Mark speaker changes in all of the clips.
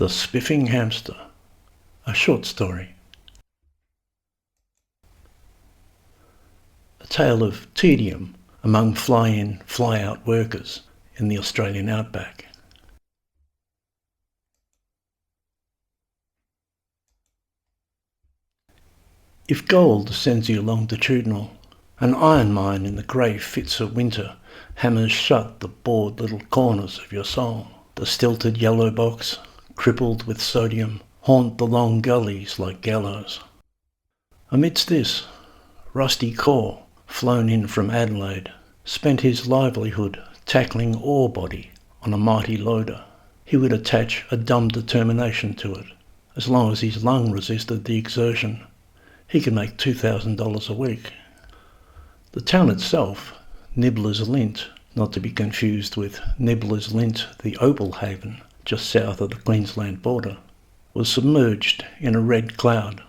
Speaker 1: The Spiffing Hamster, a short story. A tale of tedium among fly-in, fly-out workers in the Australian outback. If gold sends you longitudinal, an iron mine in the grey fits of winter hammers shut the bored little corners of your soul. The stilted yellow box, crippled with sodium, haunt the long gullies like gallows. Amidst this, Rusty Core, flown in from Adelaide, spent his livelihood tackling ore body on a mighty loader. He would attach a dumb determination to it. As long as his lung resisted the exertion, he could make $2,000 a week. The town itself, Nibbler's Lint, not to be confused with Nibbler's Lint, the opal haven, just south of the Queensland border, was submerged in a red cloud.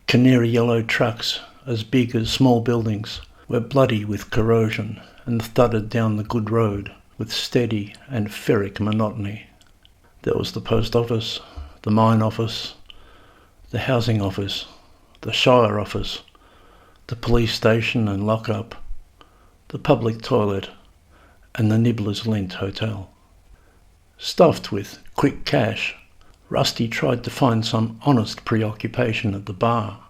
Speaker 1: Canary yellow trucks, as big as small buildings, were bloody with corrosion and thudded down the good road with steady and ferric monotony. There was the post office, the mine office, the housing office, the shire office, the police station and lock-up, the public toilet, and the Nibbler's Lint Hotel. Stuffed with quick cash, Rusty tried to find some honest preoccupation at the bar.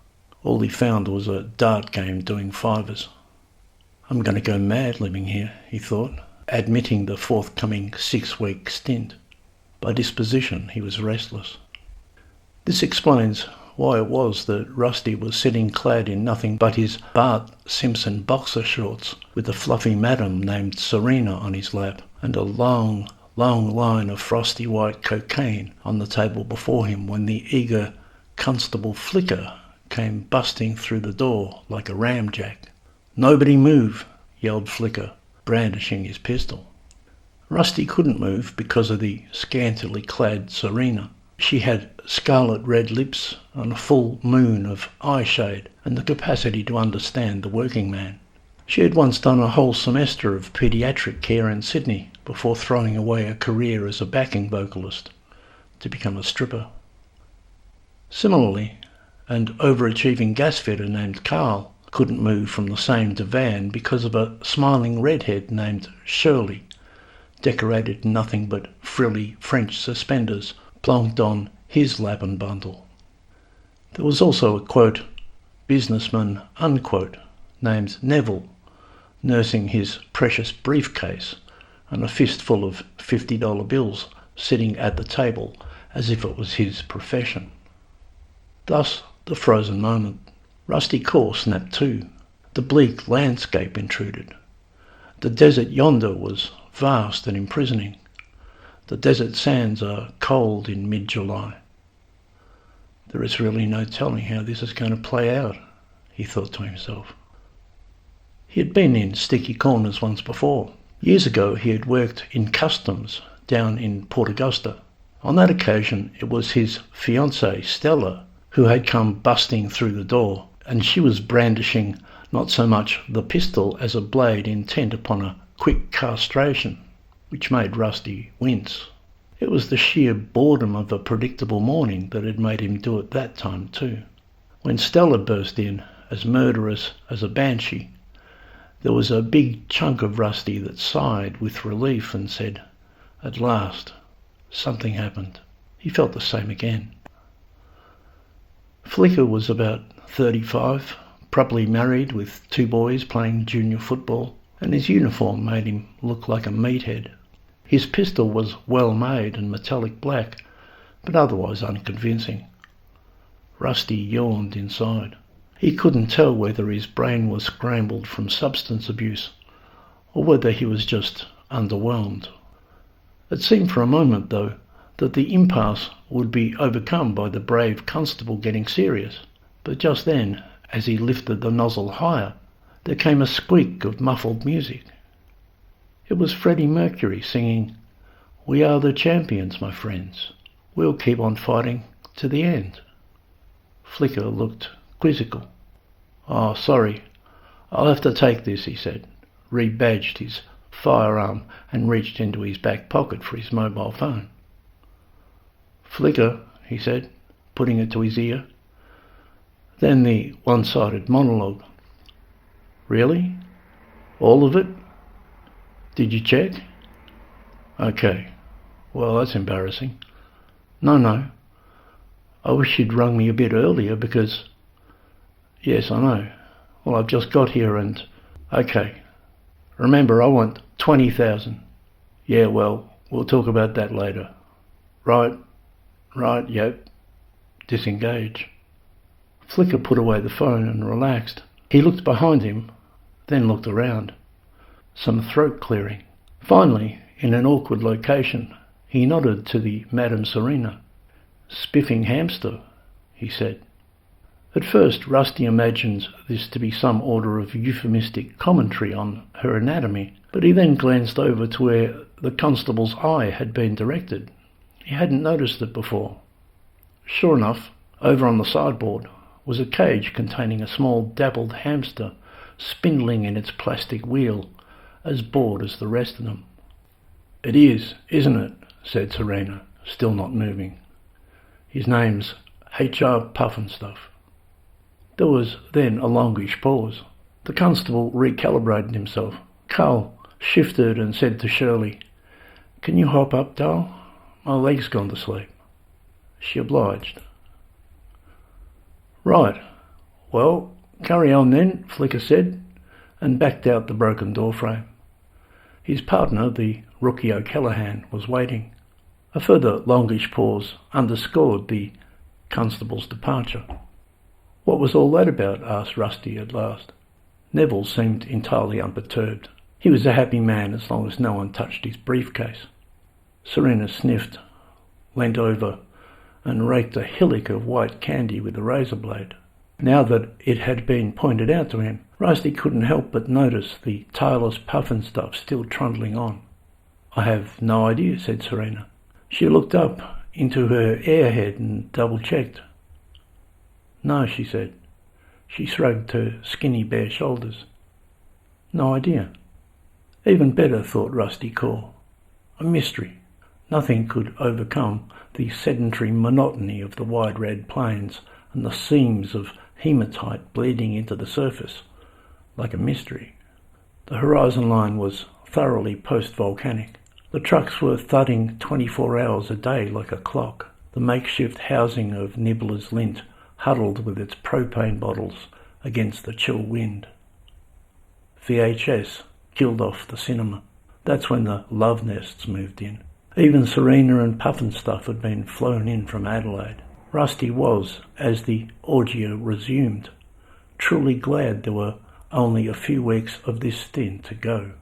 Speaker 1: All he found was a dart game doing fivers. I'm going to go mad living here, he thought, admitting the forthcoming 6-week stint. By disposition, he was restless. This explains why it was that Rusty was sitting clad in nothing but his Bart Simpson boxer shorts, with a fluffy madam named Serena on his lap, and a long line of frosty white cocaine on the table before him when the eager Constable Flicker came busting through the door like a ramjack. "Nobody move," yelled Flicker, brandishing his pistol. Rusty couldn't move because of the scantily clad Serena. She had scarlet red lips and a full moon of eyeshade and the capacity to understand the working man. She had once done a whole semester of paediatric care in Sydney before throwing away a career as a backing vocalist to become a stripper. Similarly, an overachieving gasfitter named Carl couldn't move from the same divan because of a smiling redhead named Shirley, decorated in nothing but frilly French suspenders plonked on his lap and bundle. There was also a, quote, businessman, unquote, named Neville, nursing his precious briefcase and a fistful of $50 bills sitting at the table as if it was his profession. Thus the frozen moment. Rusty Core snapped to. The bleak landscape intruded. The desert yonder was vast and imprisoning. The desert sands are cold in mid-July. There is really no telling how this is going to play out, he thought to himself. He had been in sticky corners once before. Years ago he had worked in customs down in Port Augusta. On that occasion it was his fiancée Stella who had come busting through the door, and she was brandishing not so much the pistol as a blade intent upon a quick castration, which made Rusty wince. It was the sheer boredom of a predictable morning that had made him do it that time too. When Stella burst in, as murderous as a banshee, there was a big chunk of Rusty that sighed with relief and said, "At last, something happened." He felt the same again. Flicker was about 35, probably married with 2 boys playing junior football, and his uniform made him look like a meathead. His pistol was well made and metallic black, but otherwise unconvincing. Rusty yawned inside. He couldn't tell whether his brain was scrambled from substance abuse or whether he was just underwhelmed. It seemed for a moment, though, that the impasse would be overcome by the brave constable getting serious, but just then, as he lifted the nozzle higher, there came a squeak of muffled music. It was Freddie Mercury singing, "We are the champions, my friends. We'll keep on fighting to the end." Flicker looked quizzical. "Oh, sorry. I'll have to take this," he said, rebadged his firearm and reached into his back pocket for his mobile phone. Flicker, he said, putting it to his ear. Then the one-sided monologue. Really? All of it? Did you check? Okay. Well, that's embarrassing. No. I wish you'd rung me a bit earlier because... Yes, I know. Well, I've just got here and... Okay. Remember, I want 20,000. Yeah, well, we'll talk about that later. Right, yep. Disengage. Flicker put away the phone and relaxed. He looked behind him, then looked around. Some throat clearing. Finally, in an awkward location, he nodded to the Madame Serena. Spiffing Hamster, he said. At first, Rusty imagined this to be some order of euphemistic commentary on her anatomy, but he then glanced over to where the constable's eye had been directed. He hadn't noticed it before. Sure enough, over on the sideboard was a cage containing a small dappled hamster spindling in its plastic wheel, as bored as the rest of them. It is, isn't it? Said Serena, still not moving. His name's H.R. Puffenstuff. There was then a longish pause. The constable recalibrated himself. Carl shifted and said to Shirley, "Can you hop up, doll? My leg's gone to sleep." She obliged. Right. Well, carry on then, Flicker said, and backed out the broken doorframe. His partner, the rookie O'Callaghan, was waiting. A further longish pause underscored the constable's departure. "What was all that about?" asked Rusty at last. Neville seemed entirely unperturbed. He was a happy man as long as no one touched his briefcase. Serena sniffed, leant over, and raked a hillock of white candy with a razor blade. Now that it had been pointed out to him, Rusty couldn't help but notice the tireless Puffenstuff still trundling on. "I have no idea," said Serena. She looked up into her airhead and double-checked. "No," she said. She shrugged her skinny bare shoulders. "No idea." Even better, thought Rusty Core. A mystery. Nothing could overcome the sedentary monotony of the wide red plains and the seams of hematite bleeding into the surface, like a mystery. The horizon line was thoroughly post-volcanic. The trucks were thudding 24 hours a day like a clock. The makeshift housing of Nibbler's Lint huddled with its propane bottles against the chill wind. VHS killed off the cinema. That's when the love nests moved in. Even Serena and Puffenstuff had been flown in from Adelaide. Rusty was, as the orgia resumed, truly glad there were only a few weeks of this stint to go.